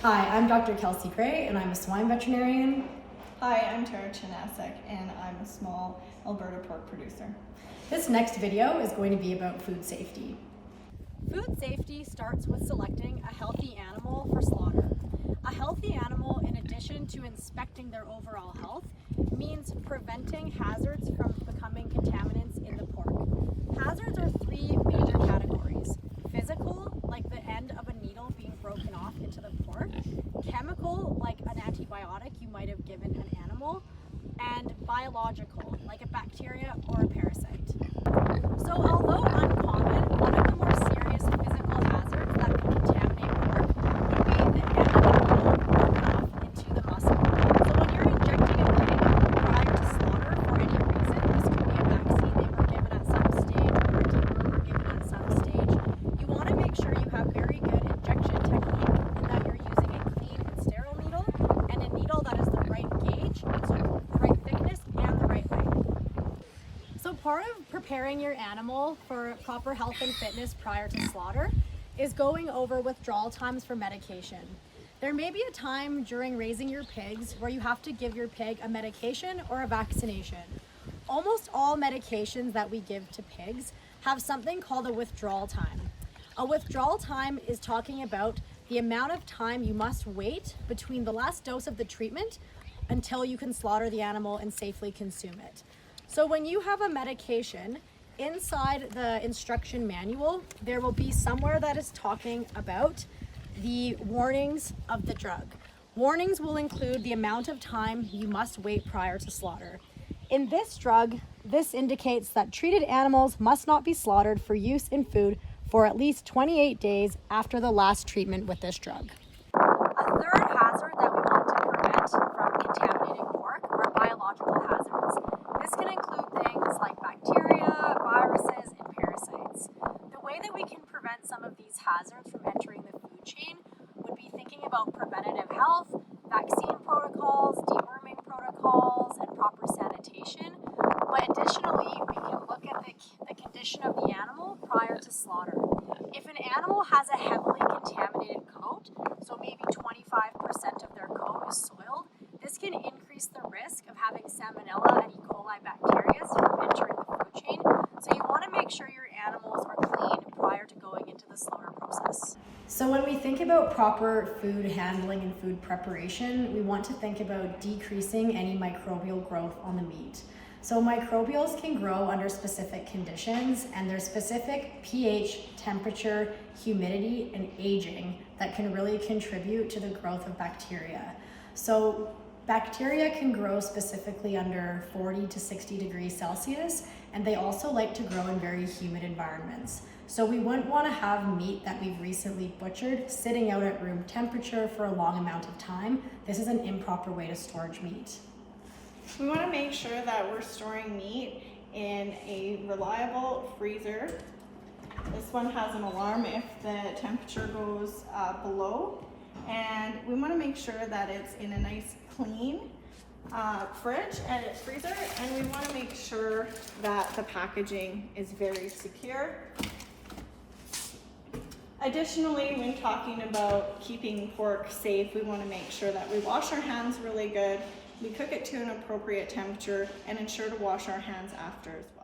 Hi, I'm Dr. Kelsey Gray, and I'm a swine veterinarian. Hi, I'm Tara Chinasek, and I'm a small Alberta pork producer. This next video is going to be about food safety. Food safety starts with selecting a healthy animal for slaughter. A healthy animal, in addition to inspecting their overall health, means preventing hazards from becoming contaminants in the pork. Hazards are three major categories: physical, like the end of a needle being broken off into the pork; chemical, like an antibiotic you might have given an animal; and biological, like a bacteria or a parasite. So although uncommon, one of the more serious physical hazards that can contaminate pork would be the end of the needle broken off into the muscle. So when you're injecting a pig prior to slaughter for any reason, this could be a vaccine they were given at some stage or a dewormer were given at some stage, you want to make sure you have very good injection technique and that you're using a clean and sterile needle and a needle that is the right gauge, so the right thickness and the right length. So part of preparing your animal for proper health and fitness prior to slaughter is going over withdrawal times for medication. There may be a time during raising your pigs where you have to give your pig a medication or a vaccination. Almost all medications that we give to pigs have something called a withdrawal time. A withdrawal time is talking about the amount of time you must wait between the last dose of the treatment until you can slaughter the animal and safely consume it. So when you have a medication, inside the instruction manual, there will be somewhere that is talking about the warnings of the drug. Warnings will include the amount of time you must wait prior to slaughter. In this drug, this indicates that treated animals must not be slaughtered for use in food for at least 28 days after the last treatment with this drug. A third hazard that we want to prevent from contaminating pork are biological hazards. This can include things like bacteria, viruses, and parasites. The way that we can prevent some of these hazards from entering the food chain would be thinking about preventative health, vaccine protocols, deworming protocols, and proper sanitation. But additionally, we can look at the condition of the animal prior to slaughter. If an animal has a heavily contaminated coat, so maybe 25% of their coat is soiled, this can increase the risk of having Salmonella and E. coli bacteria from entering the food chain. So you want to make sure your animals are clean prior to going into the slaughter process. So when we think about proper food handling and food preparation, we want to think about decreasing any microbial growth on the meat. So microbials can grow under specific conditions, and there's specific pH, temperature, humidity, and aging that can really contribute to the growth of bacteria. So bacteria can grow specifically under 40 to 60 degrees Celsius, and they also like to grow in very humid environments. So we wouldn't want to have meat that we've recently butchered sitting out at room temperature for a long amount of time. This is an improper way to storage meat. We want to make sure that we're storing meat in a reliable freezer. This one has an alarm if the temperature goes below, and we want to make sure that it's in a nice clean fridge and freezer, and we want to make sure that the packaging is very secure. Additionally, when talking about keeping pork safe, we want to make sure that we wash our hands really good, we cook it to an appropriate temperature, and ensure to wash our hands after as well.